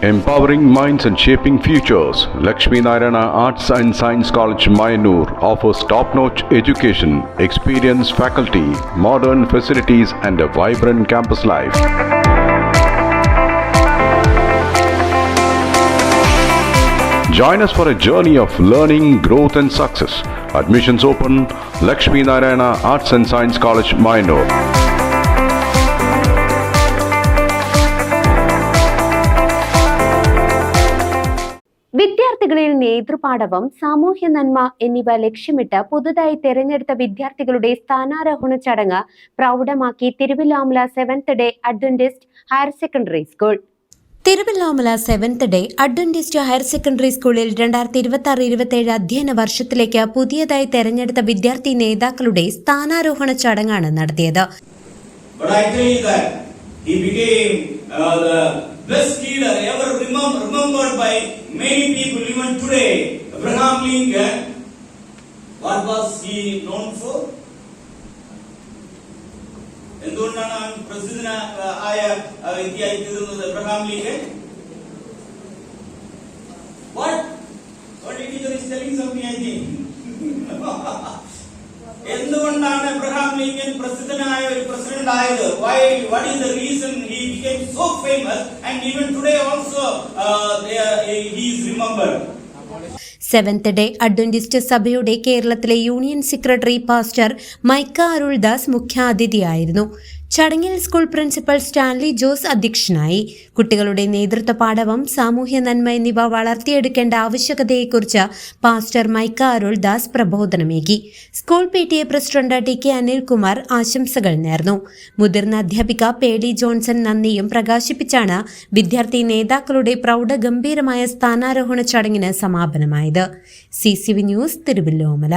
Empowering minds and shaping futures, Lakshmi Narayana Arts and Science College, Mayanur offers top-notch education, experienced faculty, modern facilities and a vibrant campus life. Join us for a journey of learning, growth and success. Admissions open, Lakshmi Narayana Arts and Science College, Mayanur. വിദ്യാർത്ഥികളിൽ നേതൃപാടവം, സാമൂഹ്യ നന്മ എന്നിവ ലക്ഷ്യമിട്ട് പുതുതായി തെരഞ്ഞെടുത്ത വിദ്യാർത്ഥികളുടെ സ്ഥാനാരോഹണ ചടങ്ങ് പ്രൗഢമാക്കി Thiruvallamala 7th day Adventist higher secondary school. Thiruvallamala 7th day Adventist higher secondary സ്കൂളിൽ 2026-27 അധ്യയന വർഷത്തിലേക്ക് പുതിയതായി തെരഞ്ഞെടുത്ത വിദ്യാർത്ഥി നേതാക്കളുടെ സ്ഥാനാരോഹണ ചടങ്ങാണ് നടത്തിയത്. Best leader ever remembered by many people even today, Abraham Lincoln. What was he known for? എന്തുകൊണ്ടാണ് പ്രസിദ്ധനായ വ്യക്തിയായി തീർന്നത് Abraham Lincoln? What teacher is telling something, I think. എന്തുകൊണ്ടാണ് എബ്രഹാം ലിങ്കൻ പ്രസിദ്ധനായ ഒരു പ്രസിഡന്റ് ആയത്? What is the reason he became so famous and even today also he is remembered? 7th day Adventist സഭയുടെ കേരളത്തിലെ union secretary pastor Micah Aruldas മുഖ്യാതിഥിയായിരുന്നു. ചടങ്ങിൽ school principal Stanley Jose അധ്യക്ഷനായി. കുട്ടികളുടെ നേതൃത്വ പാഠവും സാമൂഹ്യ നന്മ എന്നിവ വളർത്തിയെടുക്കേണ്ട ആവശ്യകതയെക്കുറിച്ച് പാസ്റ്റർ മൈക്ക അരുൾദാസ് പ്രബോധനമേകി. School PTA president TK Anilkumar ആശംസകൾ നേർന്നു. മുതിർന്ന അധ്യാപിക പേഡി ജോൺസൺ നന്ദിയും പ്രകാശിപ്പിച്ചാണ് വിദ്യാർത്ഥി നേതാക്കളുടെ പ്രൗഢഗംഭീരമായ സ്ഥാനാരോഹണ ചടങ്ങിന് സമാപനമായത്. CCV news, Thiruvilwamala.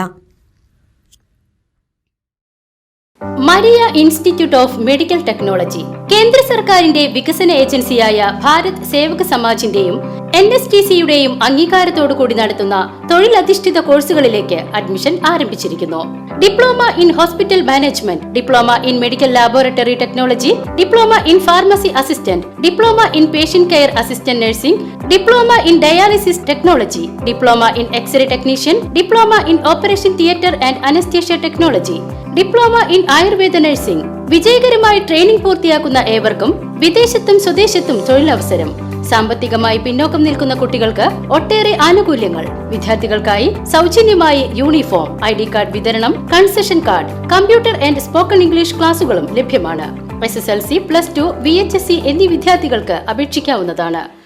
Maria institute of medical technology കേന്ദ്ര സർക്കാരിന്റെ വികസന ഏജൻസിയായ ഭാരത് സേവക സമാജിന്റെയും NSTCയുടെയും അംഗീകാരത്തോടുകൂടി നടത്തുന്ന തൊഴിലധിഷ്ഠിത കോഴ്സുകളിലേക്ക് അഡ്മിഷൻ ആരംഭിച്ചിരിക്കുന്നു. Diploma in hospital management, diploma in medical laboratory technology, diploma in pharmacy assistant, diploma in patient care assistant nursing, diploma in dialysis technology, diploma in x-ray technician, diploma in operation theatre and anaesthesia technology, diploma in Ayurveda nursing. വിജയകരമായി training പൂർത്തിയാക്കുന്ന ഏവർക്കും വിദേശത്തും സ്വദേശത്തും തൊഴിലവസരം. സാമ്പത്തികമായി പിന്നോക്കം നിൽക്കുന്ന കുട്ടികൾക്ക് ഒട്ടേറെ ആനുകൂല്യങ്ങൾ. വിദ്യാർത്ഥികൾക്കായി സൗജന്യമായി യൂണിഫോം, ID കാർഡ് വിതരണം, concession card, computer and spoken English ക്ലാസുകളും ലഭ്യമാണ്. SSLC, +2, VHSC എന്നീ വിദ്യാർത്ഥികൾക്ക് അപേക്ഷിക്കാവുന്നതാണ്.